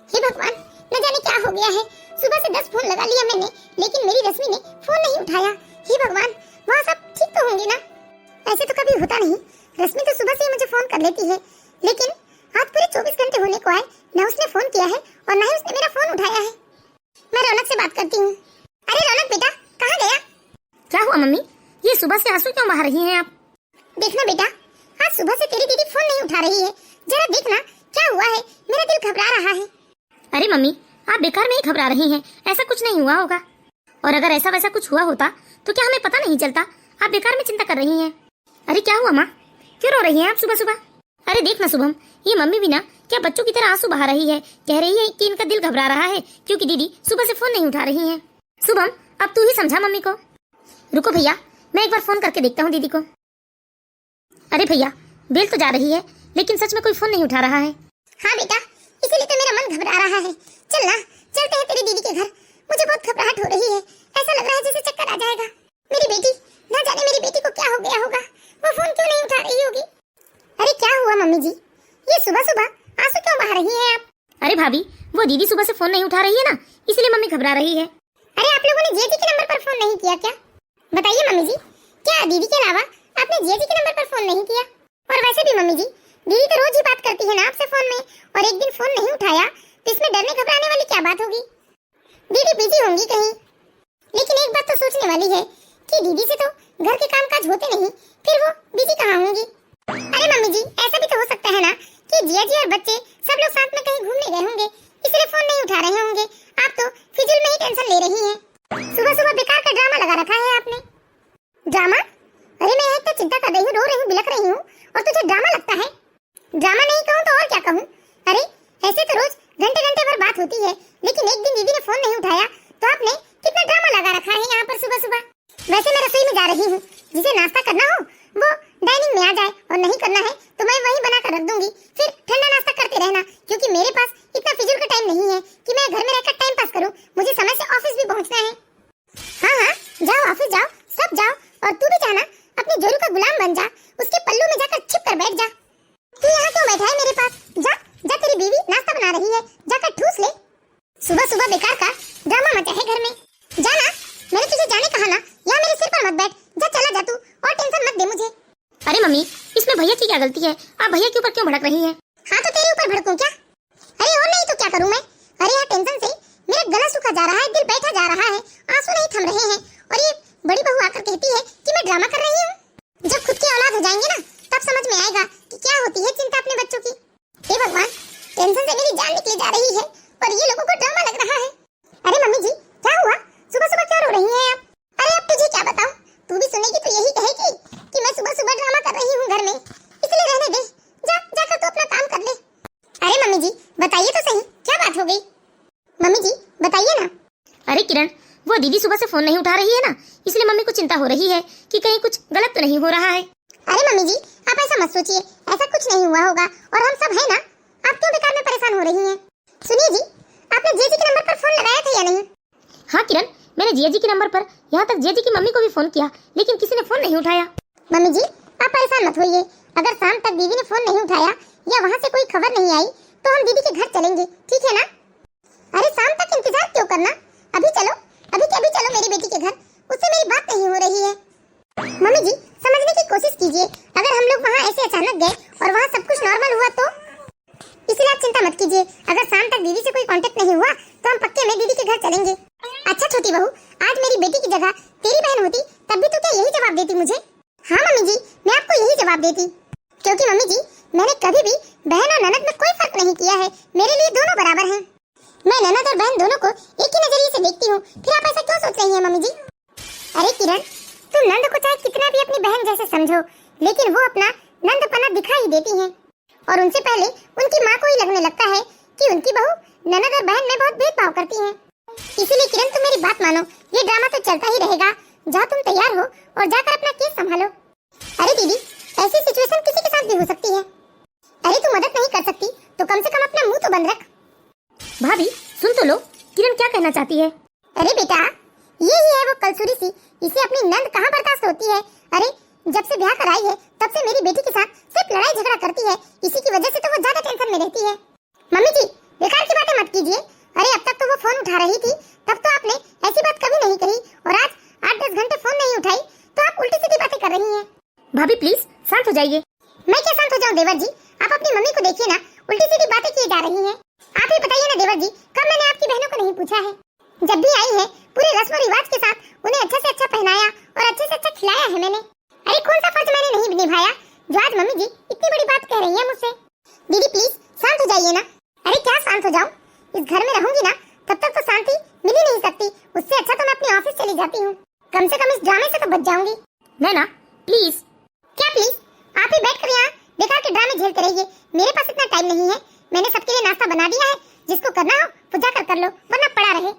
हे भगवान, न जाने क्या हो गया है। सुबह से 10 फोन लगा लिया मैंने, लेकिन मेरी रश्मि ने फोन नहीं उठाया। हे भगवान, वहाँ सब ठीक तो होंगे ना? ऐसे तो कभी होता नहीं। रश्मि तो सुबह से मुझे फोन कर लेती है, लेकिन आज पूरे 24 घंटे होने को आए, न उसने फोन किया है और न ही उसने मेरा फोन उठाया है। मैं रौनक से बात करती हूँ। अरे रौनक बेटा, कहाँ गया? क्या हुआ मम्मी? ये सुबह से आंसू क्यों बहा रही हैं आप? देखना बेटा, आज सुबह से तेरी दीदी फोन नहीं उठा रही है। जरा देखना क्या हुआ है, मेरा दिल घबरा रहा है। अरे मम्मी, आप बेकार में ही घबरा रही हैं। ऐसा कुछ नहीं हुआ होगा, और अगर ऐसा वैसा कुछ हुआ होता तो क्या हमें पता नहीं चलता? आप बेकार में चिंता कर रही हैं। अरे क्या हुआ माँ, क्यों रो रही हैं आप सुबह सुबह? अरे देखना शुभम, ये मम्मी भी ना क्या बच्चों की तरह आंसू बहा रही है। कह रही है कि इनका दिल घबरा रहा है क्योंकि दीदी सुबह से फोन नहीं उठा रही है। शुभम, अब तू ही समझा मम्मी को। रुको भैया, मैं एक बार फोन करके देखता हूँ दीदी को। अरे भैया, बेल तो जा रही है, लेकिन सच में कोई फोन नहीं उठा रहा है। हाँ बेटा, इसीलिए तो मेरा मन घबरा रहा है। चल ना, चलते हैं तेरी दीदी के घर। मुझे बहुत घबराहट हो रही है, ऐसा लग रहा है जैसे चक्कर आ जाएगा। मेरी बेटी, ना जाने मेरी बेटी को क्या हो गया होगा, वो फोन क्यों नहीं उठा रही होगी। अरे क्या हुआ मम्मी जी, ये सुबह सुबह आंसू क्यों बहा रही हैं आप? अरे भाभी, वो दीदी सुबह से फोन नहीं उठा रही है ना, इसलिए मम्मी घबरा रही है। अरे आप लोगों ने जीजी के नंबर पर फोन नहीं किया क्या? बताइए मम्मी जी, क्या दीदी के अलावा आपने जीजी के नंबर पर फोन नहीं किया? और वैसे भी मम्मी जी, दीदी तो रोज ही बात करती है ना आपसे फोन में, और एक दिन फोन नहीं उठाया तो इसमें डरने घबराने वाली क्या बात होगी? दीदी बिजी होंगी कहीं। लेकिन एक बात तो सोचने वाली है कि दीदी से तो घर के कामकाज होते नहीं, फिर वो बिजी कहाँ होंगी? अरे मम्मी जी, ऐसा भी तो हो सकता है ना कि जिया जी और बच्चे सब लोग साथ में कहीं घूमने गए होंगे, इसलिए फोन नहीं उठा रहे होंगे। आप तो फिजूल में ही टेंशन ले रही हैं। सुबह सुबह बेकार का ड्रामा लगा रखा है आपने। ड्रामा? अरे मैं इतना चिंता कर रही हूँ, रो रही हूँ, बिलख रही हूँ, और तुझे ड्रामा लगता है? ड्रामा नहीं कहूँ तो और क्या कहूँ? अरे ऐसे तो रोज घंटे घंटे भर बात होती है, लेकिन एक दिन दीदी ने फोन नहीं उठाया तो आपने कितना ड्रामा लगा रखा है यहाँ पर सुबह सुबह। वैसे मैं रसोई में जा रही हूँ, जिसे नाश्ता करना हो वो डाइनिंग में आ जाए, और नहीं करना है तो मैं वहीं बना कर रख दूंगी। फिर ठंडा नाश्ता करते रहना, क्योंकि मेरे पास इतना फिजूल का टाइम नहीं है कि मैं घर में रहकर टाइम पास करूँ। मुझे समय से ऑफिस भी पहुँचना है। हाँ हाँ, जाओ ऑफिस जाओ, सब जाओ, और तू भी जाना, अपने जोरू का गुलाम बन जा, उसके पल्लू में जाकर छिप कर बैठ जा। तू यहाँ क्यों बैठा है मेरे पास? जा जा, तेरी बीवी नाश्ता बना रही है, जाकर ठूस ले। सुबह सुबह बेकार का ड्रामा मचा है घर में। जाना, मैंने तुझे जाने कहा ना, यहाँ मेरे सिर पर मत बैठ। जा, चला जा तू, और टेंशन मत दे मुझे। अरे मम्मी, इसमें भैया की क्या गलती है? आप भैया के ऊपर क्यों भड़क रही हैं? हाँ तो तेरे ऊपर भड़कूं क्या? अरे और नहीं तो क्या करूं मैं? अरे यार, टेंशन से मेरा गला सूखा जा रहा है, दिल बैठा जा रहा है, आंसू नहीं थम रहे हैं, और ये बड़ी बहू आकर कहती है कि मैं ड्रामा कर रही हूँ। जब खुद की औलाद हो जाएंगे ना, तब समझ में आएगा कि क्या होती है चिंता अपने बच्चों की। हे भगवान, टेंशन से मेरी जान निकली जा रही है और ये लोगों को ड्रामा लग रहा है। अरे मम्मी जी, क्या हुआ? सुबह सुबह क्यों रो रही हैं आप? अरे अब तुझे क्या बताऊं, तू भी सुनेगी तो यही कहेगी कि मैं सुबह सुबह ड्रामा कर रही हूँ घर में, इसलिए रहने दे। जा, जाकर तू अपना काम कर ले। अरे मम्मी जी, बताइए तो सही, क्या बात हो गई? मम्मी जी बताइए ना। अरे किरण, वो दीदी सुबह से फोन नहीं उठा रही है ना, इसलिए मम्मी को चिंता हो रही है कि कहीं कुछ गलत तो नहीं हो रहा है। अरे मम्मी जी, आप ऐसा मत सोचिए, ऐसा कुछ नहीं हुआ होगा, और हम सब है ना। आप क्यों बेकार में परेशान हो रही हैं? सुनिए जी, आपने जीजी के नंबर पर फोन लगाया था या नहीं? हाँ किरण, मैंने जिया जी के नंबर पर, यहाँ तक जिया जी की मम्मी को भी फोन किया, लेकिन किसी ने फोन नहीं उठाया। मम्मी जी, आप परेशान मत होइए। अगर शाम तक दीदी ने फोन नहीं उठाया या वहाँ से कोई खबर नहीं आई तो हम दीदी के घर चलेंगे, ठीक है ना? अरे शाम तक इंतजार क्यों करना, अभी चलो, अभी के अभी चलो मेरी बेटी के घर, उससे मेरी बात नहीं हो रही है। मम्मी जी, समझने की कोशिश कीजिए, अगर हम लोग वहाँ ऐसे अचानक गए और वहाँ सब कुछ नॉर्मल हुआ तो? इसलिए आप चिंता मत कीजिए, अगर शाम तक दीदी से कोई कांटेक्ट नहीं हुआ तो हम पक्के में दीदी के घर चलेंगे। अच्छा छोटी बहू, आज मेरी बेटी की जगह तेरी बहन होती तब भी तो क्या यही जवाब देती मुझे? हाँ मम्मी जी, मैं आपको यही जवाब देती, क्योंकि मम्मी जी मैंने कभी भी बहन और ननद में कोई फर्क नहीं किया है, मेरे लिए दोनों बराबर हैं। मैं ननद और बहन दोनों को एक ही नजरिए से देखती हूँ, फिर आप ऐसा क्यों सोच रही हैं मम्मी जी? अरे किरण, तुम नंद को चाहे कितना भी अपनी बहन जैसे समझो, लेकिन वो अपना नंदपना दिखा ही देती हैं, और उनसे पहले उनकी माँ को ही लगने लगता है कि उनकी बहू ननद और बहन में बहुत भेदभाव करती हैं। इसीलिए किरण, तुम मेरी बात मानो, ये ड्रामा तो चलता ही रहेगा। जाओ तुम तैयार हो और जाकर अपना केस संभालो। अरे दीदी, ऐसी सिचुएशन किसी के साथ भी हो सकती है। अरे तू मदद नहीं कर सकती तो कम से कम अपना मुंह तो बंद रख। भाभी सुन तो लो, किरण क्या कहना चाहती है। अरे बेटा, ये ही है वो कलसुरी सी, इसे अपनी नंद कहाँ बर्दाश्त होती है। अरे जब से ब्याह कराई है तब से मेरी बेटी के साथ सिर्फ लड़ाई झगड़ा करती है, इसी की वजह से तो वो ज्यादा टेंशन में रहती है। मम्मी जी, बेकार की बातें मत कीजिए। उठा रही थी तब तो आपने ऐसी बात कभी नहीं कही, और आज 8-10 घंटे फोन नहीं उठाई तो आप उल्टी सीधी बातें कर रही हैं। भाभी प्लीज शांत हो जाइए। मैं क्या शांत हो जाऊं देवर जी? आप अपनी मम्मी को देखिए ना, उल्टी सीधी बातें किए जा रही हैं। आप ही बताइए ना देवर जी, कब मैंने आपकी बहनों को नहीं पूछा है? जब भी आई है पूरे रस्म रिवाज के साथ उन्हें अच्छा से अच्छा पहनाया और अच्छे से अच्छा खिलाया है मैंने। अरे कौन सा फर्ज मैंने नहीं निभाया जो आज मम्मी जी इतनी बड़ी बात कह रही है मुझसे? दीदी प्लीज शांत हो जाइए ना। अरे क्या शांत हो जाऊं? इस घर में रहूंगी ना तब तक तो शांति मिल ही नहीं सकती। उससे अच्छा तो मैं अपने ऑफिस चली जाती हूँ। कम से कम इस ड्रामे से तो बच जाऊंगी। नैना प्लीज। क्या प्लीज? आप ही बैठ कर यहाँ बेकार के ड्रामे झेलते रहिए। मेरे पास इतना टाइम नहीं है। मैंने सबके लिए नाश्ता बना दिया है, जिसको करना हो वो जाकर कर लो, वरना पड़ा रहे।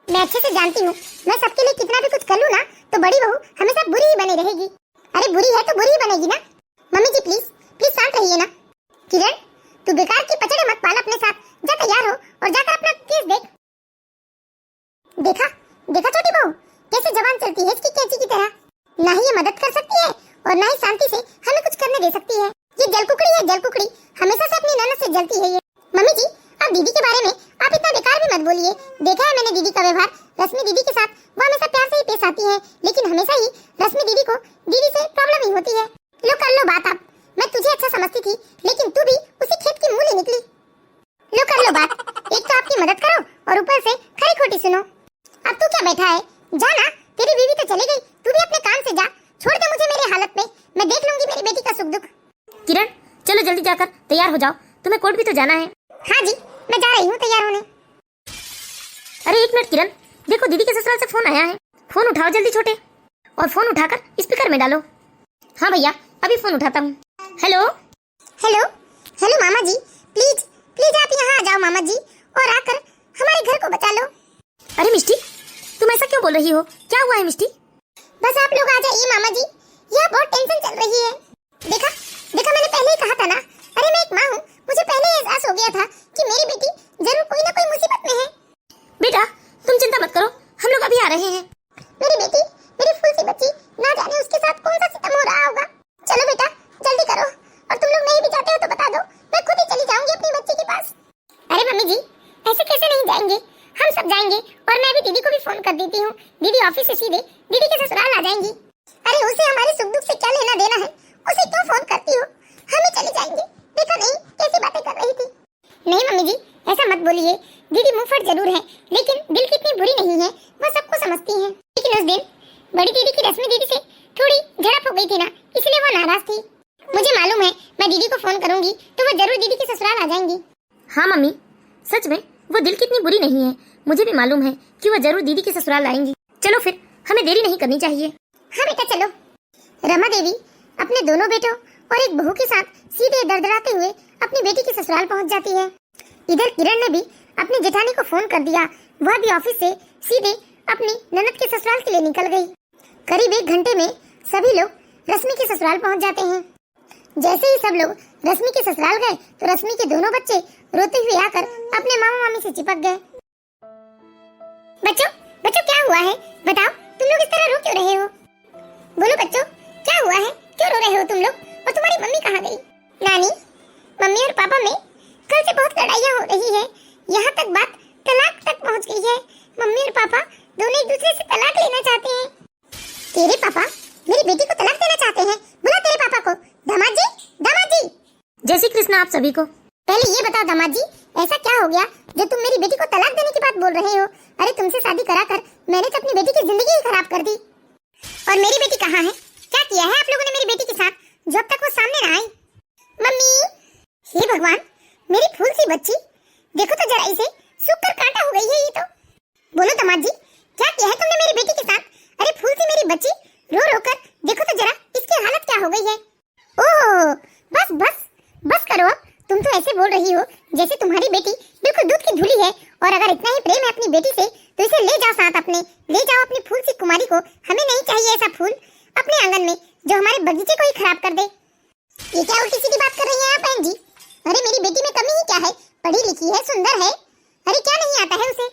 मैं अच्छे से जानती हूँ मैं सबके लिए कितना भी कुछ कर लूँ ना तो बड़ी बहू हमेशा बुरी ही बनी रहेगी। अरे बुरी है तो बुरी ही बनेगी ना। मम्मी जी प्लीज प्लीज शांत रहिए ना। किरण तू बेकार की पचड़े मत पाल अपने साथ। जा तैयार हो और जाकर अपना केस देख। देखा देखा छोटी बहू कैसे जवान चलती है इसकी कैंची की तरह। ना ही ये मदद कर सकती है और ना ही शांति से हमें कुछ करने दे सकती है। ये जलकुकड़ी है, जलकुकड़ी हमेशा से अपनी ननद से जलती है ये। मम्मी जी आप दीदी के बारे में आप इतना बेकार भी मत बोलिए। देखा है मैंने दीदी का व्यवहार रश्मि दीदी के साथ। वो हमेशा प्यार से ही पेश आती है, लेकिन हमेशा ही रश्मि दीदी को दीदी से प्रॉब्लम ही होती है। लो कर लो बात। आप मैं तुझे अच्छा समझती थी लेकिन तू भी उसी खेत की मूली निकली। लो कर लो बात। एक तो आपकी मदद करो और ऊपर से खरी खोटी सुनो। अब तू क्या बैठा है? जा ना, तेरी बीवी तो चली गई, तू भी अपने काम से जा। छोड़ दे मुझे मेरी हालत में, मैं देख लूंगी मेरी बेटी का सुख दुख। किरण चलो जल्दी जाकर तैयार हो जाओ, तुम्हें कोर्ट भी तो जाना है। हाँ जी मैं जा रही हूँ तैयार होने। अरे एक मिनट किरण, देखो दीदी के ससुराल से फोन आया है। फोन उठाओ जल्दी छोटे, और फोन उठाकर स्पीकर में डालो। हाँ भैया अभी फोन उठाता हूँ। हेलो हेलो हेलो मामा जी, प्लीज प्लीज आप यहाँ आ जाओ मामा जी, और आकर हमारे घर को बचा लो। अरे मिष्टी तुम ऐसा क्यों बोल रही हो? क्या हुआ है मिष्टी? बस आप लोग आ जाइए मामा जी, यहाँ बहुत टेंशन चल रही है। देखा देखा मैंने पहले ही कहा था ना। अरे मैं एक माँ हूँ, मुझे पहले ही एहसास हो गया था कि मेरी बेटी जरूर कोई ना कोई मुसीबत में है। बेटा तुम चिंता मत करो, हम लोग अभी आ रहे हैं। मेरी बेटी, मेरी फूल सी बच्ची, ना जाने उसके साथ कौन सा सितम हो रहा होगा। चलो बेटा जल्दी करो, और तुम लोग नहीं भी जाते हो तो बता दो, मैं खुद ही चली जाऊंगी अपनी बच्ची के पास। अरे मम्मी जी ऐसे कैसे नहीं जाएंगे, हम सब जाएंगे। और मैं भी दीदी को भी फोन कर देती हूँ, दीदी ऑफिस से सीधे दीदी के ससुराल आ जाएंगी। अरे उसे हमारे सुख दुख से क्या लेना देना है, उसे क्यों फोन करती हो? हम ही चले जाएंगे। देखा नहीं कैसी बातें कर रही थी। नहीं मम्मी जी ऐसा मत बोलिए, दीदी मुंहफट जरूर है लेकिन दिल की इतनी बुरी नहीं है, वो सबको समझती है। लेकिन उस दिन बड़ी दीदी की रश्मि दीदी से थोड़ी झड़प हो गई थी ना, इसलिए वो नाराज थी। मुझे मालूम है मैं दीदी को फोन करूंगी तो वो जरूर दीदी के ससुराल आ जाएंगी। हाँ मम्मी सच में वो दिल की इतनी बुरी नहीं है, मुझे भी मालूम है कि वो जरूर दीदी के ससुराल आएंगी। चलो फिर हमें देरी नहीं करनी चाहिए। हाँ बेटा चलो। रमा देवी अपने दोनों बेटों और एक बहू के साथ सीधे दरदराते हुए अपनी बेटी के ससुराल पहुंच जाती है। इधर किरण ने भी अपनी जेठानी को फोन कर दिया, वह भी ऑफिस से सीधे अपनी ननद के ससुराल के लिए निकल गई। करीब 1 घंटे में सभी लोग रश्मि के ससुराल पहुंच जाते हैं। जैसे ही सब लोग रश्मि के ससुराल गए तो रश्मि के दोनों बच्चे रोते हुए आकर अपने मामा मामी से चिपक गए। बच्चों बच्चों क्या हुआ है बताओ, तुम लोग इस तरह रो क्यों रहे हो? बोलो बच्चों क्या हुआ है, क्यों रो रहे हो तुम लोग? और तुम्हारी मम्मी कहाँ गई? नानी मम्मी और पापा में कल से बहुत लड़ाइयाँ हो रही है, यहाँ तक बात तलाक तक पहुँच गई है। मम्मी और पापा दोनों एक दूसरे से तलाक लेना चाहते हैं। तेरे पापा मेरी बेटी को तलाक देना चाहते हैं? बुला तेरे पापा को। दामाद जी, दामाद जी। जय श्री कृष्ण आप सभी को। पहले ये बताओ दामाद जी, ऐसा क्या हो गया जो तुम मेरी बेटी को तलाक देने की बात बोल रहे हो? अरे तुमसे शादी कराकर मैंने तो अपनी बेटी की जिंदगी ही खराब कर दी। और मेरी बेटी कहाँ है? क्या किया है आप लोगों ने मेरी बेटी के साथ जो अब तक वो सामने ना आई? मम्मी, हे भगवान, मेरी फूल सी बच्ची, देखो तो जरा इसे, सूख कर कांटा हो गई है ये तो। बोलो दामाद जी, क्या किया है तुमने मेरी बेटी के साथ? अरे फूल सी मेरी बच्ची, रो रो कर देखो तो जरा इसकी हालत क्या हो गई है। ओह बस बस बस करो अब, तुम तो ऐसे बोल रही हो जैसे तुम्हारी बेटी बिल्कुल दूध की धूली है। और अगर इतना ही प्रेम है अपनी बेटी से तो इसे ले जाओ साथ अपने, ले जाओ अपनी फूल सी कुमारी को। हमें नहीं चाहिए ऐसा फूल अपने आंगन में जो हमारे बगीचे को ही खराब कर दे। ये क्या उल्टी सीधी बात कर रही हैं आप बहन जी? अरे मेरी बेटी में कमी ही क्या है, पढ़ी लिखी है, सुंदर है, अरे क्या नहीं आता है उसे?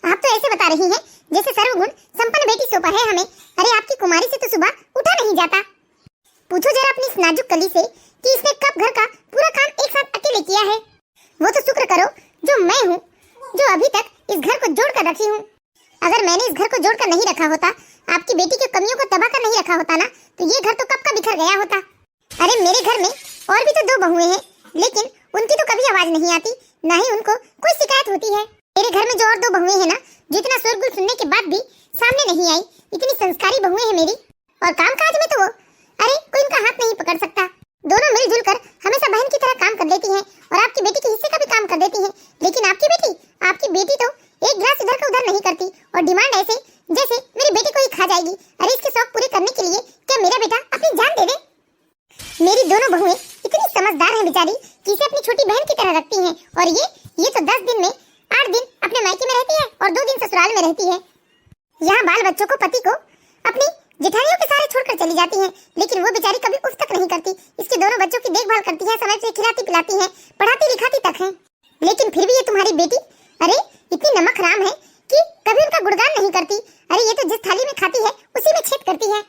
आप तो ऐसे बता रही हैं जैसे सर्वगुण संपन्न बेटी सोपा है हमें। अरे आपकी कुमारी से तो सुबह उठा नहीं जाता। पूछो जरा अपनी इस नाजुक कली से कि इसने कब घर का पूरा काम एक साथ अकेले किया है। वो तो शुक्र करो जो मैं हूँ, जो अभी तक इस घर को जोड़ कर रखी हूँ। अगर मैंने इस घर को जोड़ कर नहीं रखा होता, आपकी बेटी की कमियों को दबा कर नहीं रखा होता ना, तो ये घर तो कब का बिखर गया होता। अरे मेरे घर में और भी तो 2 बहुएं हैं, लेकिन उनकी तो कभी आवाज नहीं आती, ना ही उनको कोई शिकायत होती है। मेरे घर में जो और 2 बहुएं हैं ना, जो इतना शोरगुल सुनने के बाद भी सामने नहीं आई, इतनी संस्कारी बहुएं हैं मेरी। और काम काज में तो वो, अरे कोई उनका हाथ नहीं पकड़ सकता। दोनों मिलजुल कर हमेशा बहन की तरह काम कर लेती हैं और आपकी बेटी के हिस्से का भी काम कर देती हैं। लेकिन आपकी बेटी तो एक गिलास इधर का उधर नहीं करती और डिमांड ऐसे जैसे मेरी बेटी को ही खा जाएगी। अरे इसके शौक पूरे करने के लिए क्या मेरा बेटा अपनी जान दे दे? मेरी दोनों बहुएं इतनी समझदार हैं बेचारी कि इसे अपनी छोटी बहन की तरह रखती हैं। और ये तो 10 दिन में 8 दिन अपने मायके में रहती है और 2 दिन ससुराल में रहती है। यहाँ बाल बच्चों को, पति को अपनी जेठानियों के सारे छोड़कर चली जाती हैं, लेकिन वो बेचारी कभी उफ तक नहीं करती। इसके दोनों बच्चों की देखभाल करती है, समय से खिलाती पिलाती है, पढ़ाती लिखाती तक है। लेकिन फिर भी ये तुम्हारी बेटी, अरे इतनी नमक हराम है कि कभी उनका गुणगान नहीं करती। अरे ये तो जिस थाली में खाती है उसी में छेद करती है।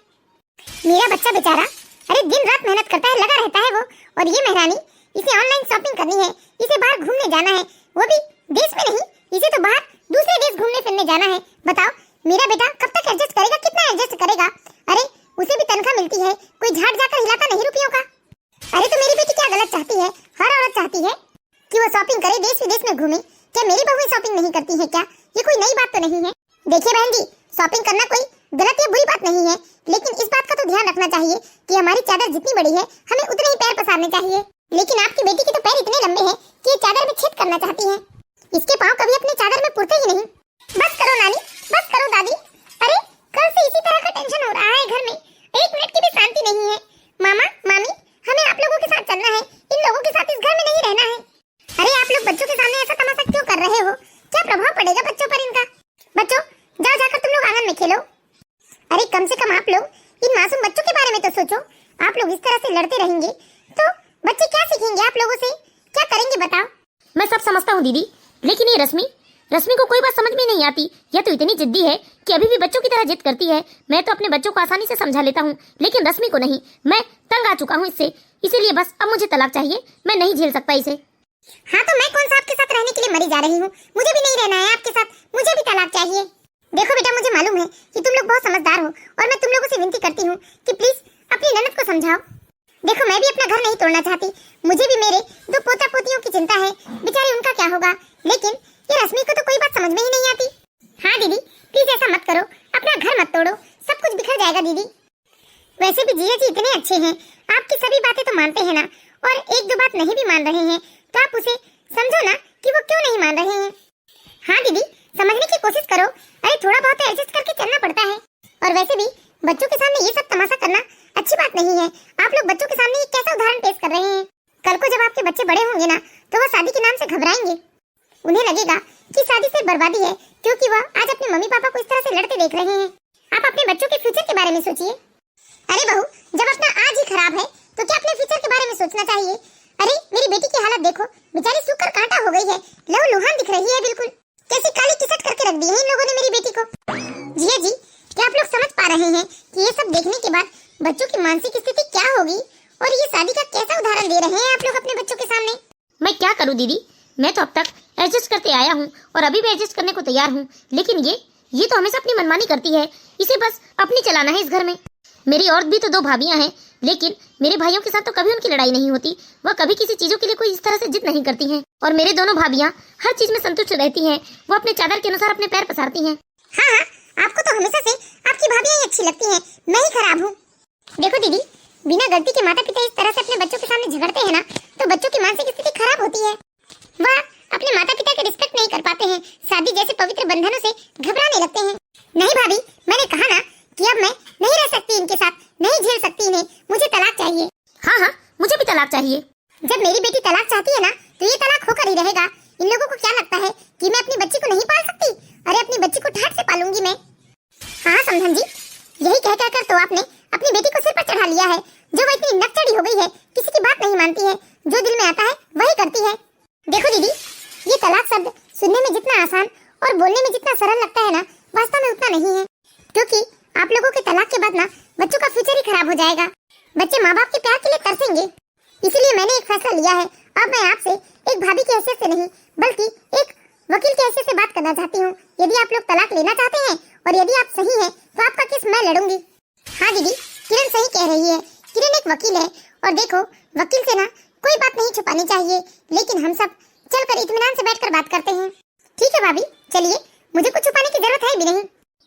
मेरा बच्चा बेचारा, अरे दिन रात मेहनत करता है, लगा रहता है वो। और ये महारानी, इसे ऑनलाइन शॉपिंग करनी है, इसे बाहर घूमने जाना है, वो भी देश में नहीं, इसे तो बाहर दूसरे देश घूमने फिरने जाना है। बताओ मेरा बेटा कब तक एडजस्ट करेगा, कितना एडजस्ट करेगा? अरे उसे भी तनख्वाह मिलती है, कोई झाड़ जाकर हिलाता नहीं रुपयों का। अरे तो मेरी बेटी क्या गलत चाहती है? हर औरत चाहती है कि वो शॉपिंग करे, देश विदेश में घूमे। क्या मेरी बहुएं शॉपिंग नहीं करती है क्या? ये कोई नई बात तो नहीं है। देखिए बहन जी, शॉपिंग करना कोई गलत या बुरी बात नहीं है, लेकिन इस बात का तो ध्यान रखना चाहिए कि हमारी चादर जितनी बड़ी है हमें उतने ही पैर पसारने चाहिए। लेकिन आपकी बेटी के तो पैर इतने लंबे हैं कि ये चादर में छेद करना चाहती है। इसके पाँव कभी अपनी चादर में पुरते ही नहीं। बस करो नानी, बस करो दादी। अरे कल से इसी तरह का टेंशन हो रहा है घर में, 1 मिनट की भी शांति नहीं है। मामा मामी, हमें आप लोगों के साथ चलना है, इन लोगों के साथ इस घर में नहीं रहना है। अरे आप लोग बच्चों के सामने ऐसा तमाशा क्यों कर रहे हो? क्या प्रभाव पड़ेगा बच्चों पर इनका? बच्चों जाओ, जाकर तुम लोग आंगन में खेलो। अरे कम से कम आप लोग इन मासूम बच्चों के बारे में तो सोचो। आप लोग इस तरह से लड़ते रहेंगे तो बच्चे क्या सीखेंगे आप लोगों से? क्या करेंगे बताओ? मैं सब समझता हूँ दीदी, लेकिन ये रश्मि को कोई बात समझ में नहीं आती। यह तो इतनी जिद्दी है कि अभी भी बच्चों की तरह जिद करती है। मैं तो अपने बच्चों को आसानी से समझा लेता हूँ, लेकिन रश्मि को नहीं। मैं तंग आ चुका हूँ इससे, इसीलिए बस अब मुझे तलाक चाहिए। मैं नहीं झेल सकता इसे। हाँ तो मैं कौन सा आपके साथ रहने के लिए मरी जा रही हूँ? मुझे भी नहीं रहना है आपके साथ, मुझे भी तलाक चाहिए। देखो बेटा, मुझे मालूम है कि तुम लोग बहुत समझदार हो और मैं तुम लोगों से विनती करती हूँ कि प्लीज अपनी ननद को समझाओ। देखो मैं भी अपना घर नहीं तोड़ना चाहती, मुझे भी मेरे 2 पोता पोतियों की चिंता है, बेचारी उनका क्या होगा। लेकिन ये रश्मि को तो कोई बात समझ में ही नहीं आती। हाँ दीदी प्लीज ऐसा मत करो, अपना घर मत तोड़ो, सब कुछ बिखर जाएगा दीदी। वैसे भी जीजा जी इतने अच्छे हैं, आपकी सभी बातें तो मानते हैं ना, और 1-2 बात नहीं भी मान रहे हैं तो आप उसे समझो ना कि वो क्यों नहीं मान रहे हैं। हाँ दीदी समझने की कोशिश करो। अरे थोड़ा बहुत एडजस्ट करके चलना पड़ता है। और वैसे भी बच्चों के सामने ये सब तमाशा करना अच्छी बात नहीं है। आप लोग बच्चों के सामने ये कैसा उदाहरण पेश कर रहे हैं? कल को जब आपके बच्चे बड़े होंगे ना, तो वो शादी के नाम से घबराएंगे। उन्हें लगेगा कि शादी से बर्बादी है, क्योंकि वह आज अपने मम्मी पापा को इस तरह से लड़ते देख रहे हैं। आप अपने बच्चों के फ्यूचर के बारे में सोचिए। अरे बहू, जब अपना आज ही खराब है तो क्या अपने फ्यूचर के बारे में सोचना चाहिए? अरे मेरी बेटी की हालत देखो, बेचारी सूख कर कांटा हो गई है, लहू लुहान दिख रही है बिल्कुल। कैसी काली किसट करके रख दी है इन लोगों ने मेरी बेटी को। जिया जी, क्या आप लोग समझ पा रहे हैं कि ये सब देखने के बाद बच्चों की मानसिक स्थिति क्या होगी, और ये शादी का कैसा उदाहरण दे रहे हैं आप लोग अपने बच्चों के सामने? मैं क्या करूँ दीदी, मैं तो अब तक एडजस्ट करते आया हूँ और अभी भी एडजस्ट करने को तैयार हूँ, लेकिन ये तो हमेशा अपनी मनमानी करती है। इसे बस अपनी चलाना है इस घर में। मेरी और भी तो 2 भाभियां हैं, लेकिन मेरे भाइयों के साथ तो कभी उनकी लड़ाई नहीं होती। वह कभी किसी चीजों के लिए कोई इस तरह से जिद नहीं करती हैं, और मेरे दोनों भाभियां हर चीज में संतुष्ट रहती हैं। वो अपने चादर के अनुसार अपने पैर पसारती हैं। हाँ, आपको तो हमेशा से आपकी भाभियां ही अच्छी लगती हैं, मैं ही खराब हूँ। देखो दीदी, बिना गलती के माता पिता इस तरह से अपने बच्चों के सामने झगड़ते हैं ना, तो बच्चों की मानसिक स्थिति खराब होती है। वह अपने माता पिता के रिस्पेक्ट नहीं कर पाते हैं, शादी जैसे पवित्र बंधनों से घबराने लगते हैं। नहीं भाभी, मैंने कहा ना कि अब मैं नहीं रह सकती इनके साथ, नहीं झेल सकती इन्हें, मुझे तलाक चाहिए। हाँ, मुझे भी तलाक चाहिए। जब मेरी बेटी तलाक चाहती है ना, तो ये तलाक होकर ही रहेगा। इन लोगों को क्या लगता है कि मैं अपनी बच्ची को नहीं पाल सकती? अरे अपनी बच्ची को ठाट से पालूंगी मैं। हाँ समधन जी, यही कह कर तो आपने अपनी बेटी को सिर पर चढ़ा लिया है, जो वह इतनी नकचड़ी हो गई है, किसी की बात नहीं मानती है, जो दिल में आता है वही करती है। देखो दीदी, ये तलाक शब्द सुनने में जितना आसान और बोलने में जितना सरल लगता है ना, वास्तव में उतना नहीं है। क्योंकि आप लोगों के तलाक के बाद ना बच्चों का फ्यूचर ही खराब हो जाएगा। बच्चे माँ बाप के प्यार के लिए तरसेंगे। इसलिए मैंने एक फैसला लिया है, अब मैं आपसे एक भाभी की हैसियत से नहीं, बल्कि एक वकील की हैसियत से बात करना करना चाहती हूँ। यदि आप लोग तलाक लेना चाहते हैं और यदि आप सही हैं तो आपका केस मैं लड़ूंगी। हाँ दीदी, किरण सही कह रही है। किरण एक वकील है और देखो, वकील से ना कोई बात नहीं छुपानी चाहिए, लेकिन हम सब चलकर इत्मीनान से बैठकर बात करते हैं। ठीक है भाभी, चलिए, मुझे कुछ छुपाने की जरूरत है भी नहीं।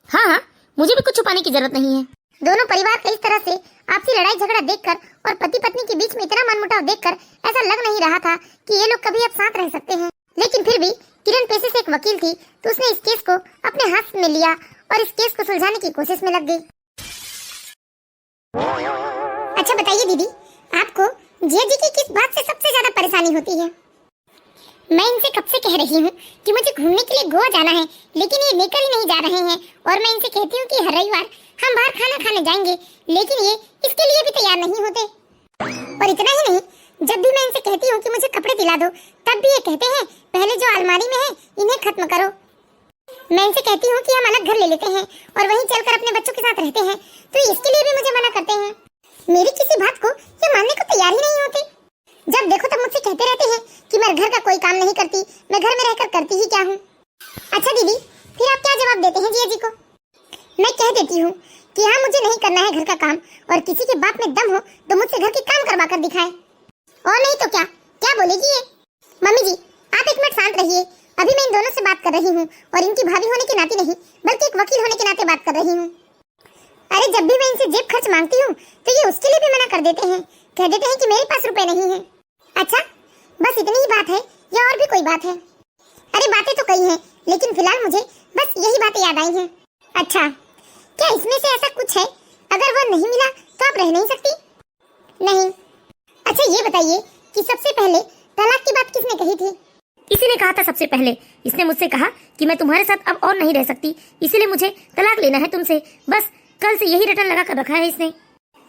हाँ हाँ, मुझे भी कुछ छुपाने की जरूरत नहीं है। दोनों परिवार का इस तरह से आपसी लड़ाई झगड़ा देखकर और पति पत्नी के बीच में इतना मनमुटाव देखकर ऐसा लग नहीं रहा था कि ये लोग कभी अब साथ रह सकते हैं। लेकिन फिर भी किरण पेशे से एक वकील थी, तो उसने इस केस को अपने हाथ में लिया और इस केस को सुलझाने की कोशिश में लग गई। अच्छा बताइए दीदी, आपको जिया जी की किस बात से सबसे ज्यादा परेशानी होती है? मैं इनसे कब से कह रही हूँ कि मुझे घूमने के लिए गोवा जाना है, लेकिन ये लेकर ही नहीं जा रहे हैं। और मैं इनसे कहती हूँ कि हर रविवार हम बाहर खाना खाने जाएंगे, लेकिन ये इसके लिए भी तैयार नहीं होते। और इतना ही नहीं, जब भी मैं इनसे कहती हूँ कि मुझे कपड़े दिला दो, तब भी ये कहते हैं पहले जो अलमारी में है इन्हें खत्म करो। मैं इनसे कहती हूँ कि हम अलग घर ले लेते हैं और वहीं चलकर अपने बच्चों के साथ रहते हैं, तो इसके लिए भी मुझे मना करते हैं। मेरी किसी बात को ये मानने को तैयार ही नहीं होते। जब देखो तब मुझसे कहते रहते हैं कि मैं घर का कोई काम नहीं करती, मैं घर में रहकर करती ही क्या हूँ। अच्छा दीदी, फिर आप क्या जवाब देते हैं जिया जी को? मैं कह देती हूँ कि हाँ, मुझे नहीं करना है घर का काम, और किसी के बाप में दम हो तो मुझसे घर के काम करवा कर दिखाए। और नहीं तो क्या क्या बोलेगी ये? मम्मी जी, आप एक मिनट शांत रहिए। अभी मैं इन दोनों से बात कर रही हूँ, और इनकी भाभी होने के नाते नहीं, बल्कि एक वकील होने के नाते बात कर रही हूँ। अरे जब भी मैं इनसे जेब खर्च मांगती हूँ तो ये उसके लिए भी मना कर देते हैं, कह देते हैं कि मेरे पास रुपए नहीं है। अच्छा, बस इतनी ही बात है या और भी कोई बात है? अरे बातें तो कई हैं, लेकिन फिलहाल मुझे बस यही बातें याद आई हैं। अच्छा, क्या इसमें से ऐसा कुछ है अगर वो नहीं मिला तो आप रह नहीं सकती? नहीं। अच्छा ये बताइए कि सबसे पहले तलाक की बात किसने कही थी? इसी ने कहा था सबसे पहले। इसने मुझसे कहा कि मैं तुम्हारे साथ अब और नहीं रह सकती, इसीलिए मुझे तलाक लेना है तुमसे। बस कल से यही रटन लगा कर रखा है इसने।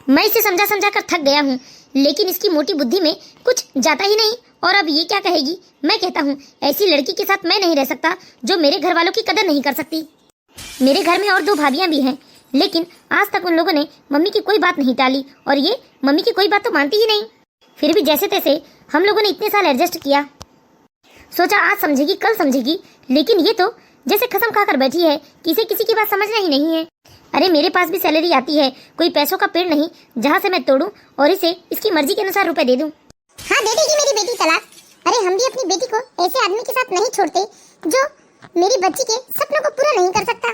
मैं इसे समझा समझा कर थक गया हूँ, लेकिन इसकी मोटी बुद्धि में कुछ जाता ही नहीं। और अब ये क्या कहेगी? मैं कहता हूँ ऐसी लड़की के साथ मैं नहीं रह सकता जो मेरे घर वालों की कदर नहीं कर सकती। मेरे घर में और 2 भाभियां भी हैं, लेकिन आज तक उन लोगों ने मम्मी की कोई बात नहीं टाली, और ये मम्मी की कोई बात तो मानती ही नहीं। फिर भी जैसे तैसे हम लोगों ने इतने साल एडजस्ट किया, सोचा आज समझेगी कल समझेगी, लेकिन ये तो जैसे कसम खाकर बैठी है कि इसे किसी की बात समझना ही नहीं है। अरे मेरे पास भी सैलरी आती है, कोई पैसों का पेड़ नहीं जहाँ से मैं तोड़ूं और इसे इसकी मर्जी के अनुसार रुपए दे दूं। हाँ दे देगी मेरी बेटी तलाक। अरे हम भी अपनी बेटी को ऐसे आदमी के साथ नहीं छोड़ते जो मेरी बच्ची के सपनों को पूरा नहीं कर सकता।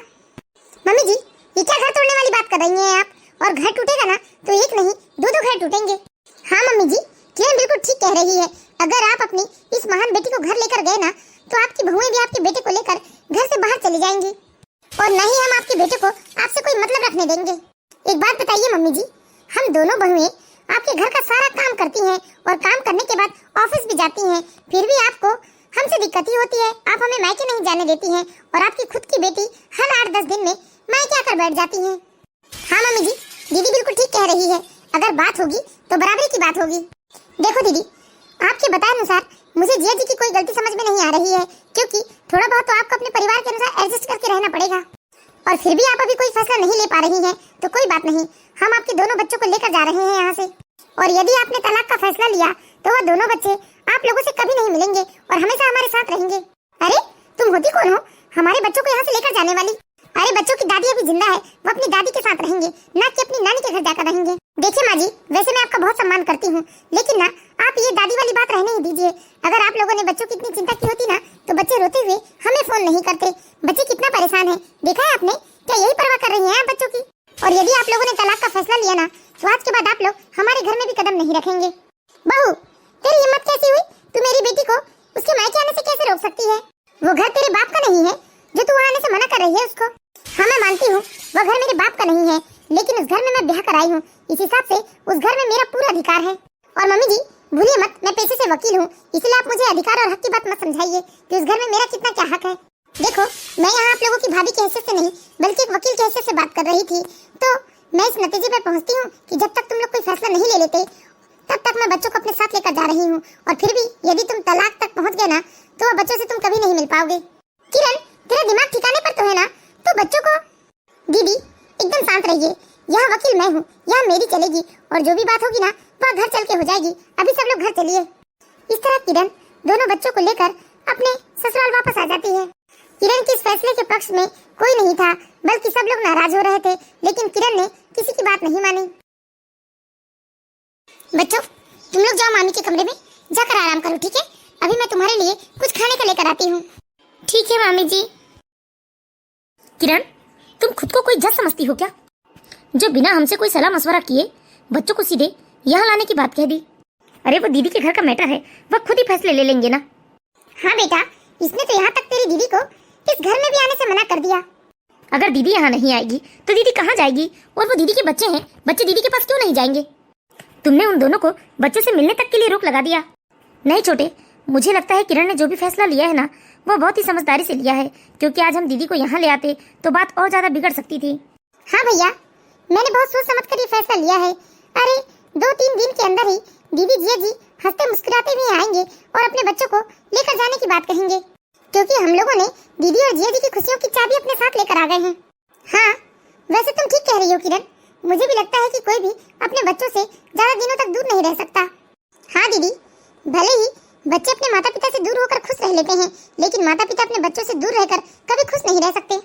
मम्मी जी, ये क्या घर तोड़ने वाली बात कर रही हैं आप? और घर टूटेगा ना तो एक नहीं 2 घर टूटेंगे। हाँ मम्मी जी, किरण बिल्कुल ठीक कह रही है। अगर आप अपनी इस महान बेटी को घर लेकर गए ना, तो आपकी बहुएं भी आपके बेटे को लेकर घर से बाहर चली जाएंगी, और न ही हम आपके बेटे को आपसे कोई मतलब रखने देंगे। एक बात बताइए मम्मी जी, हम दोनों बहुएं आपके घर का सारा काम करती हैं और काम करने के बाद ऑफिस भी जाती हैं, फिर भी आपको हमसे दिक्कत ही होती है। आप हमें मायके नहीं जाने देती हैं, और आपकी खुद की बेटी हर 8-10 दिन में मायके आकर बैठ जाती है। हाँ मम्मी जी, दीदी बिल्कुल ठीक कह रही है। अगर बात होगी तो बराबरी की बात होगी। देखो दीदी, आपके बताए अनुसार मुझे जिया जी की कोई गलती समझ में नहीं आ रही है, क्योंकि थोड़ा बहुत तो आपको अपने परिवार के अनुसार एडजस्ट करके रहना पड़ेगा। और फिर भी आप अभी कोई फैसला नहीं ले पा रही हैं, तो कोई बात नहीं, हम आपके दोनों बच्चों को लेकर जा रहे हैं यहाँ से। और यदि आपने तलाक का फैसला लिया तो वो दोनों बच्चे आप लोगों से कभी नहीं मिलेंगे और हमेशा हमारे साथ रहेंगे। अरे तुम होती कौन हो हमारे बच्चों को यहाँ से लेकर जाने वाली? अरे बच्चों की दादी अभी जिंदा है, वो अपनी दादी के साथ रहेंगे, ना कि अपनी नानी के घर जाकर रहेंगे। देखिए माँ जी, वैसे मैं आपका बहुत सम्मान करती हूँ, लेकिन ना आप ये दादी वाली बात रहने ही दीजिए। अगर आप लोगों ने बच्चों की इतनी चिंता की होती ना, तो बच्चे रोते हुए हमें फोन नहीं करते। बच्चे कितना परेशान है, देखा है आपने? क्या यही परवाह कर रही हैं आप बच्चों की? और यदि आप लोगों ने तलाक का फैसला लिया ना, तो आज के बाद आप लोग हमारे घर में भी कदम नहीं रखेंगे। बहू, तेरी हिम्मत कैसी हुई? तू मेरी बेटी को उसके मायके आने से कैसे रोक सकती है? वो घर तेरे बाप का नहीं है जो तू वहाँ आने से मना कर रही है उसको। हाँ मैं मानती हूँ वो घर मेरे बाप का नहीं है, लेकिन उस घर में मैं ब्याह कर आई हूँ, इस हिसाब से उस घर में मेरा पूरा अधिकार है। और मम्मी जी भूलिए मत, मैं पेशे से वकील हूँ, इसलिए आप मुझे अधिकार और हक की बात मत समझाइए कि उस घर में मेरा कितना क्या हक है। देखो, मैं यहाँ आप लोगों की भाभी की हैसियत से नहीं, बल्कि एक वकील की हैसियत से बात कर रही थी, तो मैं इस नतीजे पर पहुँचती हूँ कि जब तक तुम लोग कोई फैसला नहीं ले लेते, तब तक मैं बच्चों को अपने साथ लेकर जा रही हूँ। और फिर भी यदि तुम तलाक तक पहुँच गए ना, तो बच्चों से तुम कभी नहीं मिल पाओगे। किरण, तेरा दिमाग ठिकाने पर तो है ना? तो बच्चों को दीदी एकदम शांत रहिए, यहाँ वकील मैं हूँ, यहाँ मेरी चलेगी, और जो भी बात होगी ना वह घर चल के हो जाएगी। अभी सब लोग घर चलिए। इस तरह किरण दोनों बच्चों को लेकर अपने ससुराल वापस आ जाती है। किरण के इस फैसले के पक्ष में कोई नहीं था, बल्कि सब लोग नाराज हो रहे थे, लेकिन किरण ने किसी की बात नहीं मानी। बच्चों, तुम लोग जाओ मामी के कमरे में, जाकर आराम करो, ठीक है? अभी मैं तुम्हारे लिए कुछ खाने का लेकर आती हूँ। ठीक है मामी जी। किरण, तुम खुद को कोई जज समझती हो क्या, जो बिना हमसे कोई सलाह मशवरा किए बच्चों को सीधे यहाँ लाने की बात कह दी? अरे वो दीदी के घर का मैटर है, वह खुद ही फैसले ले लेंगे ना। हाँ बेटा, इसने तो यहाँ तक तेरी दीदी को इस घर में भी आने से मना कर दिया। अगर दीदी यहाँ नहीं आएगी तो दीदी कहाँ जाएगी? और वो दीदी के बच्चे हैं, बच्चे दीदी के पास क्यों नहीं जाएंगे? तुमने उन दोनों को बच्चे से मिलने तक के लिए रोक लगा दिया। नहीं छोटे, मुझे लगता है किरण ने जो भी फैसला लिया है ना, वो बहुत ही समझदारी से लिया है, क्योंकि आज हम दीदी को यहाँ ले आते तो बात और ज्यादा बिगड़ सकती थी। हाँ भैया, मैंने बहुत सोच समझ कर ये फैसला लिया है। अरे 2-3 दिन के अंदर ही दीदी जिया जी हंसते मुस्कुराते हुए आएंगे और अपने बच्चों को लेकर जाने की बात कहेंगे, क्योंकि हम लोगों ने दीदी और जिया जी की खुशियों की चाबी अपने साथ लेकर आ गए हैं। हाँ, वैसे तुम ठीक कह रही हो किरण, मुझे भी लगता है कि कोई भी अपने बच्चों से ज्यादा दिनों तक दूर नहीं रह सकता। हाँ दीदी, भले ही बच्चे अपने माता पिता से दूर होकर खुश रह लेते हैं, लेकिन माता पिता अपने बच्चों से दूर रहकर कभी खुश नहीं रह सकते।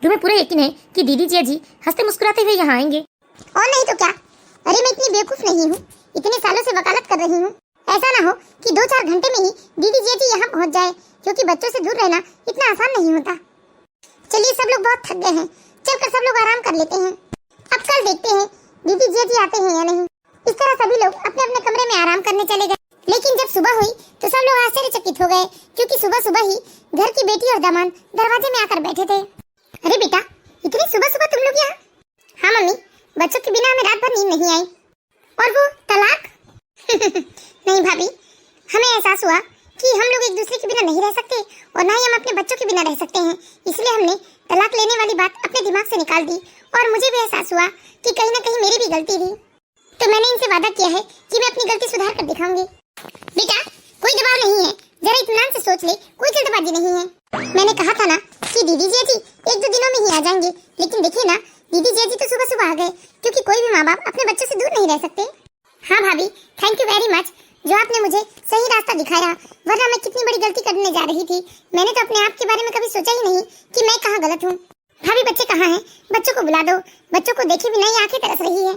तुम्हें पूरा यकीन है कि दीदी जिया जी हंसते मुस्कुराते हुए यहाँ आएंगे? और नहीं तो क्या। अरे मैं इतनी बेवकूफ नहीं हूँ, इतने सालों से वकालत कर रही हूँ। ऐसा ना हो कि 2-4 घंटे में ही दीदी जिया जी यहाँ पहुँच जाए, क्योंकि बच्चों से दूर रहना इतना आसान नहीं होता। चलिए, सब लोग बहुत थक गए हैं, चलकर सब लोग आराम कर लेते हैं। अब कल देखते हैं दीदी जिया जी आते हैं या नहीं। इस तरह सभी लोग अपने अपने कमरे में आराम करने चले गए। लेकिन जब सुबह हुई तो सब लोग आश्चर्यचकित हो गए, क्योंकि सुबह सुबह ही घर की बेटी और दामाद दरवाजे में आकर बैठे थे। अरे बेटा, इतनी सुबह सुबह तुम लोग यहाँ? हाँ मम्मी, बच्चों के बिना हमें रात भर नींद नहीं आई। और वो तलाक? नहीं भाभी, हमें एहसास हुआ कि हम लोग एक दूसरे के बिना नहीं रह सकते और ना ही हम अपने बच्चों के बिना रह सकते हैं, इसलिए हमने तलाक लेने वाली बात अपने दिमाग से निकाल दी। और मुझे भी एहसास हुआ कि कहीं ना कहीं मेरी भी गलती थी, तो मैंने इनसे वादा किया है कि मैं अपनी गलती सुधार कर दिखाऊंगी। बेटा, कोई दबाव नहीं है, जरा इत्मीनान से सोच ले, कोई जल्दबाजी नहीं है। मैंने कहा था ना कि दीदी जिया जी 1-2 दिनों में ही आ जाएंगे, लेकिन देखिए ना, दीदी जिया जी तो सुबह सुबह आ गए, क्योंकि कोई भी माँ बाप अपने बच्चों से दूर नहीं रह सकते। हाँ भाभी, थैंक यू वेरी मच, जो आपने मुझे सही रास्ता दिखाया, वरना मैं कितनी बड़ी गलती करने जा रही थी। मैंने तो अपने आप के बारे में कभी सोचा ही नहीं कि मैं कहाँ गलत हूँ। भाभी, बच्चे कहाँ हैं? बच्चों को बुला दो, बच्चों को देखे बिना ही आंखें तरस रही है।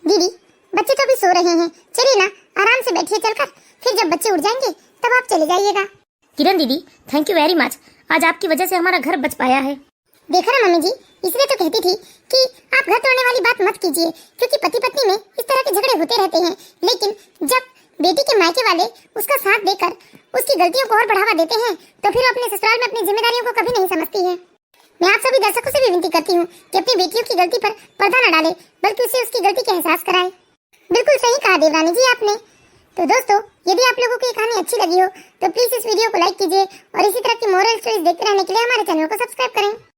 दीदी, बच्चे तो अभी सो रहे हैं, चलिए ना, आराम से बैठिए चलकर, फिर जब बच्चे उठ जाएंगे तब आप चले जाइएगा। किरण दीदी, थैंक यू वेरी मच, आज आपकी वजह से हमारा घर बच पाया है। देखा ना मम्मी जी, इसलिए तो कहती थी कि आप घर तोड़ने वाली बात मत कीजिए, क्योंकि पति पत्नी में इस तरह के झगड़े होते रहते हैं, लेकिन जब बेटी के मायके वाले उसका साथ देकर उसकी गलतियों को और बढ़ावा देते हैं, तो फिर अपने ससुराल में अपनी जिम्मेदारियों को कभी नहीं समझती है। मैं आप सभी दर्शकों से भी विनती करती हूँ कि अपनी बेटियों की गलती पर पर्दा न डाले, बल्कि उसे उसकी गलती का एहसास कराए। बिल्कुल सही कहा देवरानी जी आपने। तो दोस्तों, यदि आप लोगों को ये कहानी अच्छी लगी हो तो प्लीज इस वीडियो को लाइक कीजिए और इसी तरह की मोरल स्टोरीज देखते रहने के लिए हमारे चैनल को सब्सक्राइब करें।